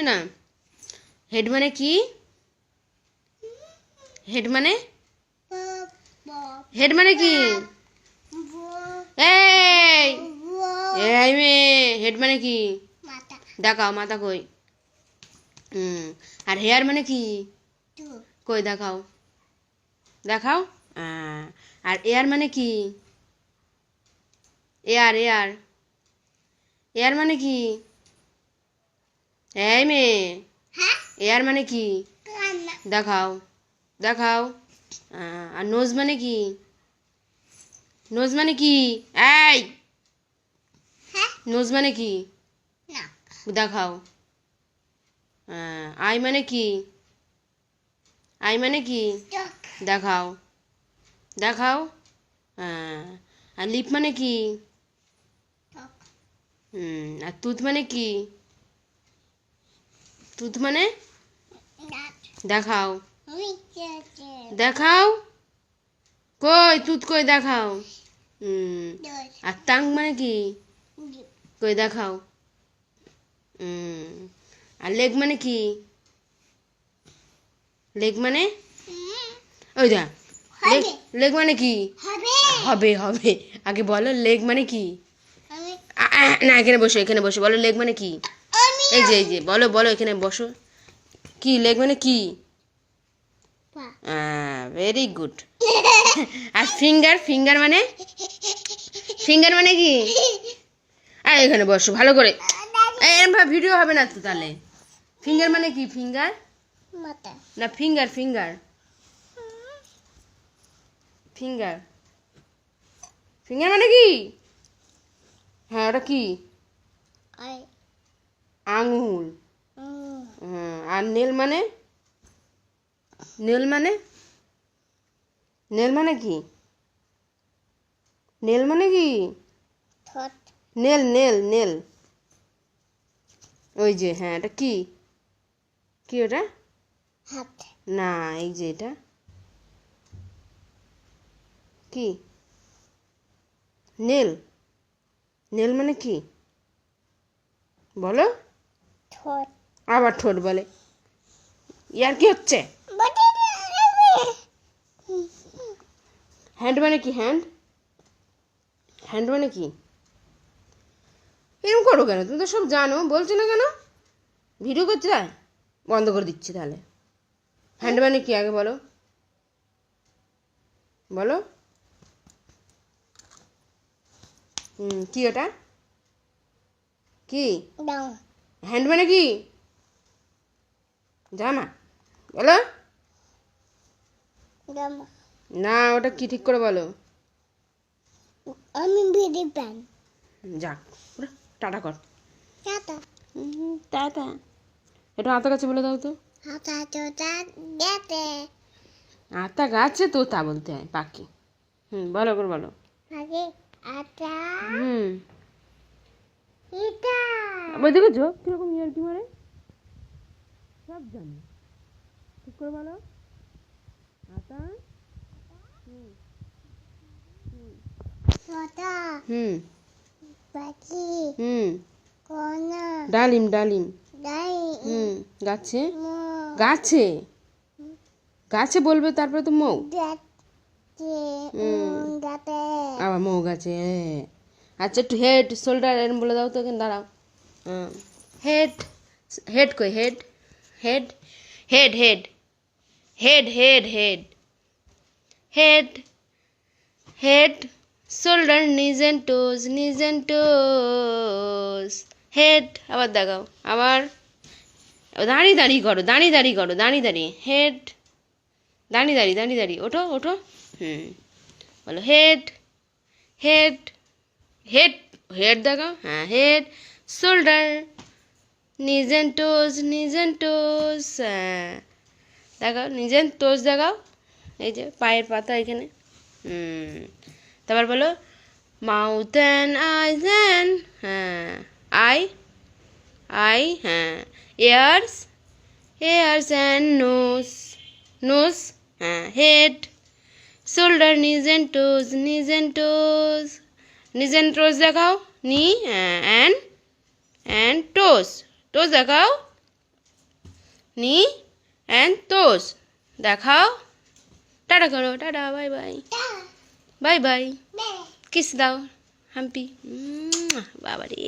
না। হেড মানে কি? হেড মানে হেড মানে কি? এই এই মেয়ে, হেড মানে কি? দেখাও মাথা কই। আর হেয়ার মানে কি? কই দেখাও, দেখাও। আর এয়ার মানে কি? এয়ার এয়ার এয়ার মানে কি? এই মেয়ে, এয়ার মানে কি? দেখাও, দেখাও। আর নোজ মানে কি? নোজ মানে কি? এই নোজ মানে কি? দেখাও। আই মানে কি? আই মানে কি? দেখাও, দেখাও। আর লিপ মানে কি? আর তুত মানে কি? তুত মানে দেখাও, দেখাও। কই তুত কই দেখাও। আর টাং মানে কি? কই দেখাও। আর লেগ মানে কি? লেগ মানে ওই দা লেগ, লেগ মানে কি? হবে হবে, আগে বলো লেগ মানে কি? না এখানে বসো, এখানে বসো, বলো লেগ মানে কি? এই যে বলো বলো, এখানে বসো। কি লেগ মানে কি? Very good. আর ফিঙ্গার, ফিঙ্গার মানে? ফিঙ্গার মানে কি? এখানে বসো ভালো করে। এরকম ভিডিও হবে না তো তাহলে। ফিঙ্গার মানে কি? ফিঙ্গার না ফিঙ্গার, ফিঙ্গার ফিঙ্গার ফিঙ্গার মানে কি? হ্যাঁ ওটা কি? আঙুল। আর নেল মানে? নেল মানে? নেল মানে কি? নেল মানে কি? নেল নেল নেল ওই যে, হ্যাঁ এটা কি? কি ওটা? না এই যে এটা কি? নেল, নেল মানে কি বলো? আবার ঠোঁট বলে, ইয়ার কি হচ্ছে? হ্যান্ড মানে কি? হ্যান্ড, হ্যান্ড মানে কি? এরকম করো কেন? তুমি তো সব জানো, বলছো না কেন? ভিডিও করতে যায়, বন্ধ করে দিচ্ছি তাহলে। হ্যান্ড মানে কি আগে বলো, বলো। কি ওটা? কি হ্যান্ড মানে কি? জামা বলো না, ওটা কি ঠিক করে বলো। আমি ভিডি প্যান যাক, টাটা কর। Tata tata. একটু আতা গাছে বলে দাও তো। হাতা তোতা গেতে আতা গাছে তোতা বলতে হয়, পাখি। বলো করে বলো। আগে আটা হুম এটা আবার দেখেছো কিরকম ইয়ার কি মারে, সব জানি। ঠিক করে বলো। আতা তোতা পাখি কোনা ডালিম ডালিম। ডাই গাছে গাছে গাছে বলবে, তারপরে তো মৌ। গাতে গাতে আবার মৌ গাছে। আচ্ছা একটু হেড শোল্ডার এরম বলে দাও তো, এখানে দাঁড়াও। হেড, হেড কই? Head head head head head head head head head shoulder নিজ এন্ড টোজ, নিজ এন্ড টোজ। হেড আবার দেখাও, আবার দাঁড়িয়ে দাঁড়িয়ে করো, দাঁড়িয়ে দাঁড়িয়ে করো, দাঁড়িয়ে দাঁড়িয়ে। হেড দাঁড়িয়ে দাঁড়িয়ে, দাঁড়িয়ে দাঁড়িয়ে, ওঠো ওঠো। বলো হেড, হেড হেড হেড দেখাও। হ্যাঁ হেড শোল্ডার নিজ এন্ড টোজ, নিজ এন্ড টোজ। দেখাও নিজ এন্ড টোজ দেখাও, এই যে পায়ের পাতা এখানে। তারপর বলো মাউথ অ্যান্ড আইস অ্যান্ড, হ্যাঁ আই আই, হ্যাঁ ears, ears and nose, nose, হ্যাঁ head shoulder knees and toes, knees and toes. Knees and টোজ দেখাও, নি অ্যান্ড টোজ, টোজ দেখাও। নি অ্যান্ড তোস দেখাও টাটা করো tata bye bye bye bye বে কিস দাও হাম্পি বাবারে